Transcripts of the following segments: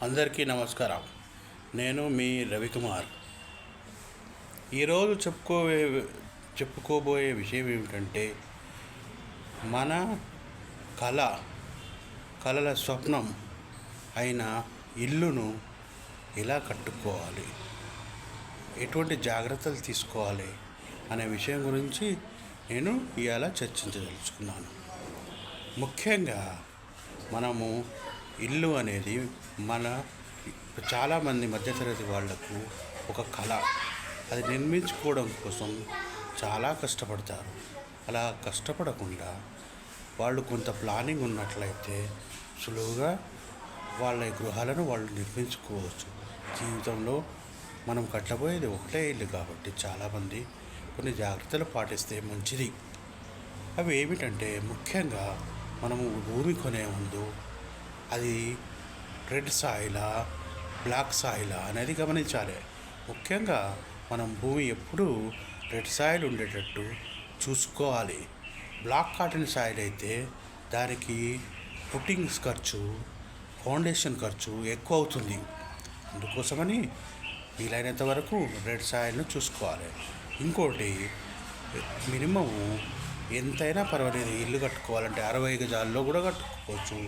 అందరికీ నమస్కారం. నేను మీ రవికుమార్. ఈరోజు చెప్పుకోబోయే విషయం ఏమిటంటే, మన కళ కళల స్వప్నం అయిన ఇల్లును ఎలా కట్టుకోవాలి, ఎటువంటి జాగ్రత్తలు తీసుకోవాలి అనే విషయం గురించి నేను ఇవాళ చర్చించదలుచుకున్నాను. ముఖ్యంగా మనము ఇల్లు అనేది చాలామంది మధ్యతరగతి వాళ్లకు ఒక కళ. అది నిర్మించుకోవడం కోసం చాలా కష్టపడతారు. అలా కష్టపడకుండా వాళ్ళు కొంత ప్లానింగ్ ఉన్నట్లయితే సులువుగా వాళ్ళ గృహాలను వాళ్ళు నిర్మించుకోవచ్చు. జీవితంలో మనం కట్టబోయేది ఒకటే ఇల్లు కాబట్టి చాలామంది కొన్ని జాగ్రత్తలు పాటిస్తే మంచిది. అవి ఏమిటంటే, ముఖ్యంగా మనము భూమి కొనే ముందు అది రెడ్ సాయిలా, బ్లాక్ సాయిలా అనేది గమనించాలి. ముఖ్యంగా మనం భూమి ఎప్పుడూ రెడ్ సాయిల్ ఉండేటట్టు చూసుకోవాలి. బ్లాక్ కాటన్ సాయిల్ అయితే దానికి పుట్టింగ్స్ ఖర్చు, ఫౌండేషన్ ఖర్చు ఎక్కువ అవుతుంది. అందుకోసమని వీలైనంత వరకు రెడ్ సాయిల్ను చూసుకోవాలి. ఇంకోటి, మినిమము ఎంతైనా పర్వాలేదు, ఇల్లు కట్టుకోవాలంటే 60 గజాల్లో కూడా కట్టుకోవచ్చు,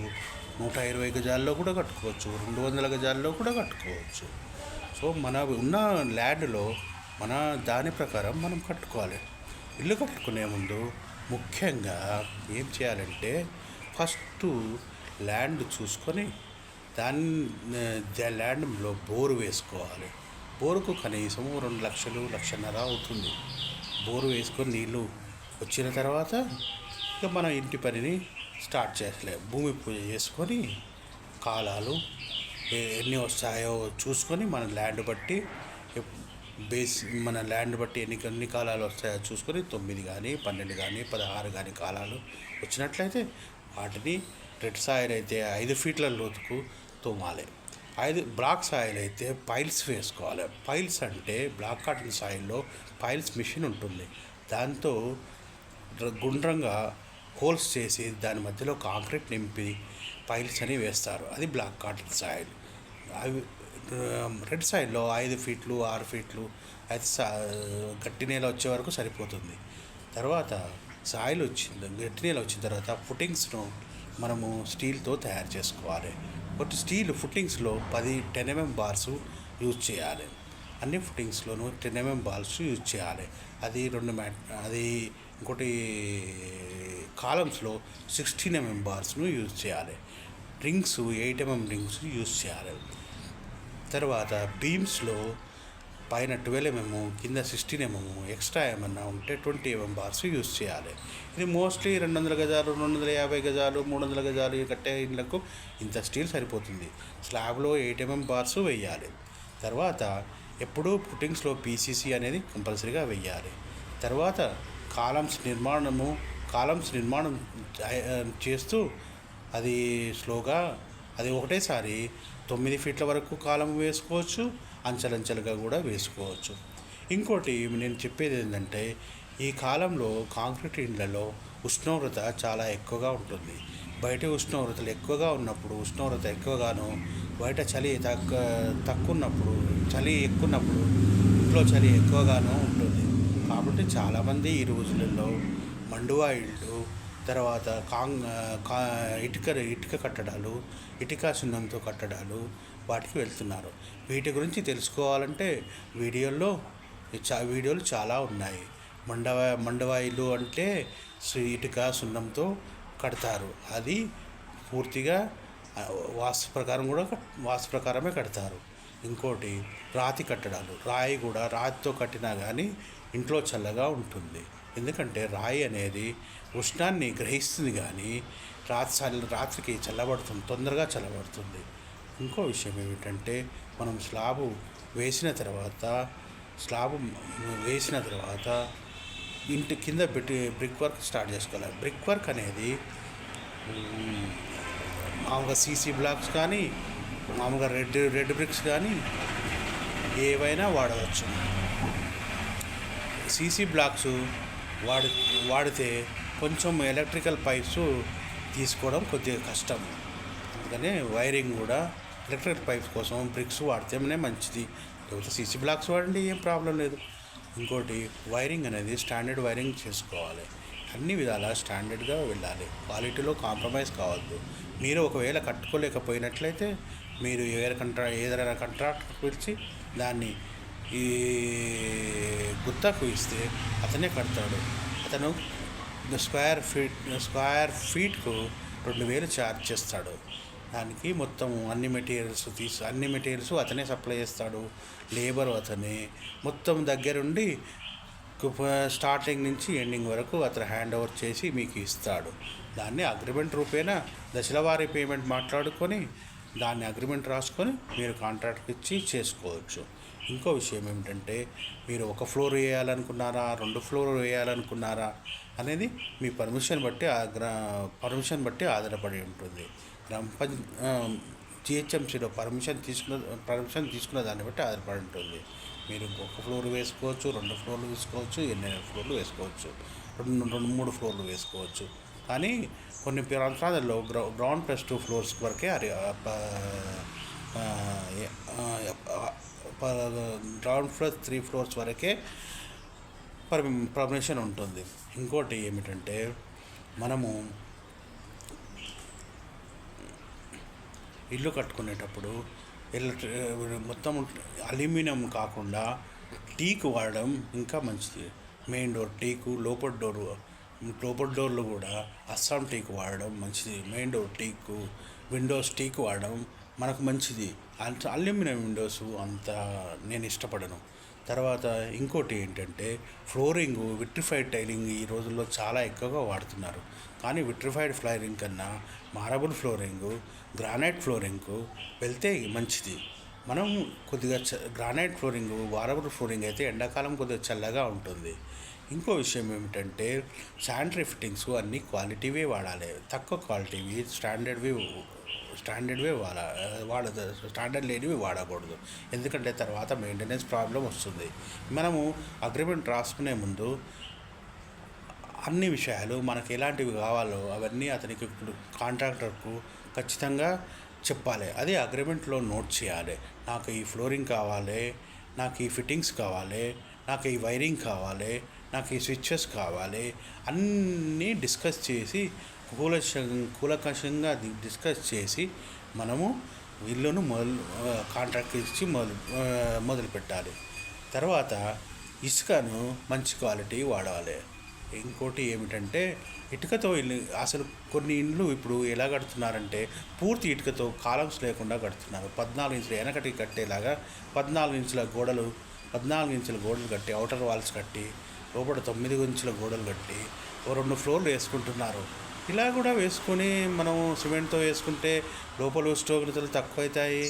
120 గజాల్లో కూడా కట్టుకోవచ్చు, 200 గజాల్లో కూడా కట్టుకోవచ్చు. సో మన ఉన్న ల్యాండ్లో మన దాని ప్రకారం మనం కట్టుకోవాలి. ఇల్లు కట్టుకునే ముందు ముఖ్యంగా ఏం చేయాలంటే, ఫస్ట్ ల్యాండ్ చూసుకొని ల్యాండ్లో బోరు వేసుకోవాలి. బోరుకు కనీసం 2 లక్షలు, 1.5 అవుతుంది. బోరు వేసుకొని నీళ్ళు వచ్చిన తర్వాత ఇక మన ఇంటి పనిని స్టార్ట్ చేసలే. భూమి పూజ చేసుకొని కాలాలు ఎన్ని వస్తాయో చూసుకొని మన ల్యాండ్ బట్టి ఎన్ని కాలాలు వస్తాయో చూసుకొని 9 కానీ 12 కానీ 16 కానీ కాలాలు వచ్చినట్లయితే వాటిని రెడ్ సాయిల్ అయితే 5 ఫీట్ల లోతుకు తోమాలి. బ్లాక్ సాయిల్ అయితే పైల్స్ వేసుకోవాలి. పైల్స్ అంటే బ్లాక్ కాటన్ సాయిల్లో పైల్స్ మిషన్ ఉంటుంది. దాంతో గుండ్రంగా హోల్స్ చేసి దాని మధ్యలో కాంక్రీట్ నింపి పైల్స్ అని వేస్తారు. అది బ్లాక్ కాటన్ సాయిల్. అవి రెడ్ సాయిల్లో 5 ఫీట్లు 6 ఫీట్లు అయితే గట్టి నేల వచ్చే వరకు సరిపోతుంది. తర్వాత గట్టి నేల వచ్చిన తర్వాత ఫుటింగ్స్ను మనము స్టీల్తో తయారు చేసుకోవాలి. బట్ స్టీల్ ఫుటింగ్స్లో 10 mm బార్స్ యూజ్ చేయాలి. అన్ని ఫుటింగ్స్లోనూ 10 mm బాల్స్ యూజ్ చేయాలి. అది ఇంకోటి కాలమ్స్లో 16 mm బార్స్ను యూజ్ చేయాలి. రింగ్స్ 8 mm రింగ్స్ యూజ్ చేయాలి. తర్వాత బీమ్స్లో పైన 12 mm, కింద 16 mm, ఎక్స్ట్రా ఏమన్నా ఉంటే 20 mm బార్స్ యూజ్ చేయాలి. ఇది మోస్ట్లీ 200 గజాలు, 250 గజాలు, 300 గజాలు కట్టే ఇళ్లకు ఇంత స్టీల్ సరిపోతుంది. స్లాబ్లో 8 mm బార్స్ వేయాలి. తర్వాత ఎప్పుడూ పుట్టింగ్స్లో పీసీసీ అనేది కంపల్సరీగా వేయాలి. తర్వాత కాలమ్స్ నిర్మాణం చేస్తూ అది స్లోగా అది ఒకటేసారి 9 ఫీట్ల వరకు కాలం వేసుకోవచ్చు, అంచెలంచెలుగా కూడా వేసుకోవచ్చు. ఇంకోటి నేను చెప్పేది ఏంటంటే, ఈ కాలంలో కాంక్రీట్ ఇండ్లలో ఉష్ణోగ్రత చాలా ఎక్కువగా ఉంటుంది. బయట ఉష్ణోగ్రతలు ఎక్కువగా ఉన్నప్పుడు, ఉష్ణోగ్రత ఎక్కువగాను బయట చలి తక్కువ ఉన్నప్పుడు, చలి ఎక్కున్నప్పుడు ఇంట్లో చలి ఎక్కువగానూ ఉంటుంది. కాబట్టి చాలామంది ఈ రోజులలో మండువా ఇళ్ళు, తర్వాత ఇటుక కట్టడాలు, ఇటుక సున్నంతో కట్టడాలు వాటికి వెళ్తున్నారు. వీటి గురించి తెలుసుకోవాలంటే వీడియోలు చాలా ఉన్నాయి. మండవా ఇల్లు అంటే ఇటుక సున్నంతో కడతారు. అది పూర్తిగా వాస్తు ప్రకారమే కడతారు. ఇంకోటి రాతి కట్టడాలు. రాతితో కట్టినా కానీ ఇంట్లో చల్లగా ఉంటుంది. ఎందుకంటే రాయి అనేది ఉష్ణాన్ని గ్రహిస్తుంది, కానీ రాత్రికి తొందరగా చల్లబడుతుంది. ఇంకో విషయం ఏమిటంటే, మనం స్లాబు వేసిన తర్వాత ఇంటి కింద పెట్టి బ్రిక్ వర్క్ స్టార్ట్ చేసుకోవాలి. బ్రిక్ వర్క్ అనేది మామూలుగా సీసీ బ్లాక్స్ కానీ, మామూలుగా రెడ్ బ్రిక్స్ కానీ ఏవైనా వాడవచ్చు. సీసీ బ్లాక్స్ వాడితే కొంచెం ఎలక్ట్రికల్ పైప్స్ తీసుకోవడం కొద్దిగా కష్టం. అందుకనే వైరింగ్ కూడా ఎలక్ట్రిక్ పైప్స్ కోసం బ్రిక్స్ వాడితేనే మంచిది, లేకపోతే సీసీ బ్లాక్స్ వాడండి, ఏం ప్రాబ్లం లేదు. ఇంకోటి వైరింగ్ అనేది స్టాండర్డ్ వైరింగ్ చేసుకోవాలి. అన్ని విధాలా స్టాండర్డ్గా వెళ్ళాలి, క్వాలిటీలో కాంప్రమైజ్ కావద్దు. మీరు ఒకవేళ కట్టుకోలేకపోయినట్లయితే మీరు ఏదైనా కాంట్రాక్టర్ పిలిచి దాన్ని ఈ గుత్తకు ఇస్తే అతనే కడతాడు. అతను స్క్వేర్ ఫీట్కు 2000 ఛార్జ్ చేస్తాడు. దానికి మొత్తం అన్ని మెటీరియల్స్ అతనే సప్లై చేస్తాడు, లేబర్ అతనే, మొత్తం దగ్గరుండి స్టార్టింగ్ నుంచి ఎండింగ్ వరకు అతను హ్యాండ్ ఓవర్ చేసి మీకు ఇస్తాడు. దాన్ని అగ్రిమెంట్ రూపేణా దశలవారీ పేమెంట్ మాట్లాడుకొని దాన్ని అగ్రిమెంట్ రాసుకొని మీరు కాంట్రాక్ట్కి ఇచ్చి చేసుకోవచ్చు. ఇంకో విషయం ఏమిటంటే, మీరు ఒక ఫ్లోర్ వేయాలనుకున్నారా, 2 ఫ్లోర్ వేయాలనుకున్నారా అనేది మీ పర్మిషన్ బట్టి ఆధారపడి ఉంటుంది. జిహెచ్ఎంసీలో పర్మిషన్ తీసుకున్న దాన్ని బట్టి ఆధారపడి ఉంటుంది. మీరు ఒక ఫ్లోర్ వేసుకోవచ్చు, 2 ఫ్లోర్లు వేసుకోవచ్చు, ఎన్నైనా ఫ్లోర్లు వేసుకోవచ్చు, 3 ఫ్లోర్లు వేసుకోవచ్చు. కానీ కొన్ని ప్రాంతాలలో గ్రౌండ్ ప్లస్ 2 ఫ్లోర్స్ వరకే గ్రౌండ్ ప్లస్ 3 ఫ్లోర్స్ వరకే పర్మిషన్ ఉంటుంది. ఇంకోటి ఏమిటంటే, మనము ఇల్లు కట్టుకునేటప్పుడు మొత్తం అల్యూమినియం కాకుండా టీకు వాడడం ఇంకా మంచిది. మెయిన్ డోర్ టీకు, లోపల డోర్లు కూడా అస్సాం టీకు వాడడం మంచిది. Main door teak, Windows teak వాడడం మనకు మంచిది. అల్యూమినియం విండోస్ అంత నేను ఇష్టపడను. తర్వాత ఇంకోటి ఏంటంటే, విట్రిఫైడ్ టైలింగ్ ఈ రోజుల్లో చాలా ఎక్కువగా వాడుతున్నారు. కానీ విట్రిఫైడ్ ఫ్లోరింగ్ కన్నా మార్బుల్ ఫ్లోరింగు, గ్రానైట్ ఫ్లోరింగ్కు వెళ్తే మంచిది. మనం కొద్దిగా గ్రానైట్ ఫ్లోరింగు, మార్బుల్ ఫ్లోరింగ్ అయితే ఎండాకాలం కొద్దిగా చల్లగా ఉంటుంది. ఇంకో విషయం ఏమిటంటే, శానిటరీ ఫిట్టింగ్స్ అన్నీ క్వాలిటీవే వాడాలి, తక్కువ క్వాలిటీవి స్టాండర్డ్వే వాడదు, స్టాండర్డ్ లేనివి వాడకూడదు. ఎందుకంటే తర్వాత మెయింటెనెన్స్ ప్రాబ్లం వస్తుంది. మనము అగ్రిమెంట్ రాసుకునే ముందు అన్ని విషయాలు మనకు ఎలాంటివి కావాలో అవన్నీ అతనికి కాంట్రాక్టర్కు ఖచ్చితంగా చెప్పాలి. అది అగ్రిమెంట్లో నోట్ చేయాలి. నాకు ఈ ఫ్లోరింగ్ కావాలి, నాకు ఈ ఫిట్టింగ్స్ కావాలి, నాకు ఈ వైరింగ్ కావాలి, నాకు ఈ స్విచ్చెస్ కావాలి, అన్నీ డిస్కస్ చేసి కూలంకషంగా డిస్కస్ చేసి మనము ఇల్లును కాంట్రాక్ట్ ఇచ్చి మొదలు పెట్టాలి. తర్వాత ఇసుకను మంచి క్వాలిటీ వాడాలి. ఇంకోటి ఏమిటంటే, ఇటుకతో అసలు కొన్ని ఇండ్లు ఇప్పుడు ఎలా కడుతున్నారంటే పూర్తి ఇటుకతో కాలమ్స్ లేకుండా కడుతున్నారు. 14 ఇంచుల వెనకటి కట్టేలాగా 14 ఇంచుల గోడలు కట్టి, అవుటర్ వాల్స్ కట్టి, లోపల 9 ఇంచుల గోడలు కట్టి 2 ఫ్లోర్లు వేసుకుంటున్నారు. ఇలా కూడా వేసుకొని మనం సిమెంట్తో వేసుకుంటే లోపల ఉష్ణోగ్రతలు తక్కువ అవుతాయి,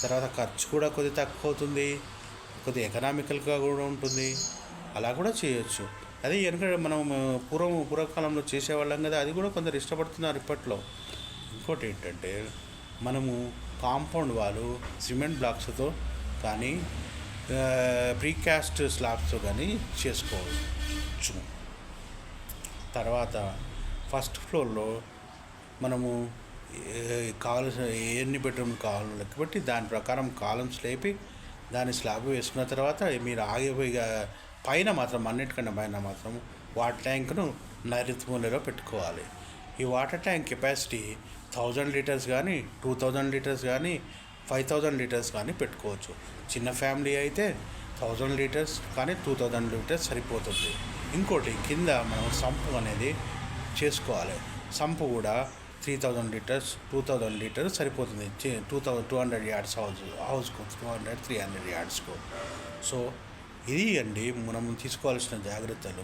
తర్వాత ఖర్చు కూడా కొద్దిగా తక్కువ అవుతుంది, కొద్దిగా ఎకనామికల్గా కూడా ఉంటుంది. అలా కూడా చేయొచ్చు. అది వెనక మనం పూర్వకాలంలో చేసేవాళ్ళం కదా, అది కూడా కొందరు ఇష్టపడుతున్నారు ఇప్పట్లో. ఇంకోటి ఏంటంటే, మనము కాంపౌండ్ వాళ్ళు సిమెంట్ బ్లాక్స్తో కానీ ప్రీకాస్ట్ స్లాబ్స్తో కానీ చేసుకోవచ్చు. తర్వాత ఫస్ట్ ఫ్లోర్లో మనము కావాల్సిన ఎన్ని బెడ్రూమ్ కావాలో లెక్క బట్టి దాని ప్రకారం కాలమ్స్ లేపి దాని స్లాబ్ వేసుకున్న తర్వాత మీరు ఆగిపోయిగా పైన మాత్రం అన్నిటికన్నా పైన మాత్రం వాటర్ ట్యాంక్ను నైరుతి మూలలో పెట్టుకోవాలి. ఈ వాటర్ ట్యాంక్ కెపాసిటీ 1000 లీటర్స్ కానీ, 2000 లీటర్స్ కానీ, 5000 లీటర్స్ కానీ పెట్టుకోవచ్చు. చిన్న ఫ్యామిలీ అయితే 1000 లీటర్స్ కానీ 2000 లీటర్స్ సరిపోతుంది. ఇంకోటి, కింద మనం సంపు అనేది చేసుకోవాలి. సంపు కూడా 3000 లీటర్స్, 2000 లీటర్స్ సరిపోతుంది. 200 యార్డ్స్ హౌస్కు 300 యార్డ్స్కు. సో ఇది అండి మనం తీసుకోవాల్సిన జాగ్రత్తలు.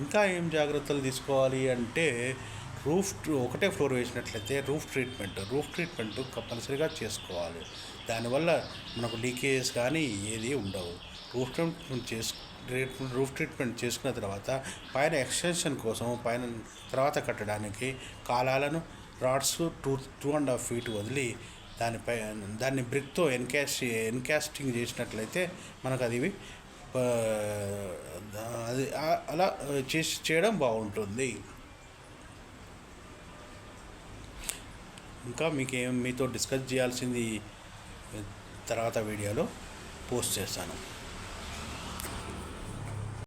ఇంకా ఏం జాగ్రత్తలు తీసుకోవాలి అంటే, ఒకటే ఫ్లోర్ వేసినట్లయితే రూఫ్ ట్రీట్మెంట్ కంపల్సరీగా చేసుకోవాలి. దానివల్ల మనకు లీకేజెస్ కానీ ఏది ఉండవు. రూఫ్ ట్రీట్మెంట్ చేసుకున్న తర్వాత పైన ఎక్స్టెన్షన్ కోసం తర్వాత కట్టడానికి కాలాలను రాడ్స్ 2.5 ఫీట్ వదిలి దాన్ని బ్రిక్తో ఎన్కాస్టింగ్ చేసినట్లయితే మనకు అది అలా చేయడం బాగుంటుంది. ఇంకా మీతో డిస్కస్ చేయాల్సింది తర్వాత వీడియోలో పోస్ట్ చేస్తాను.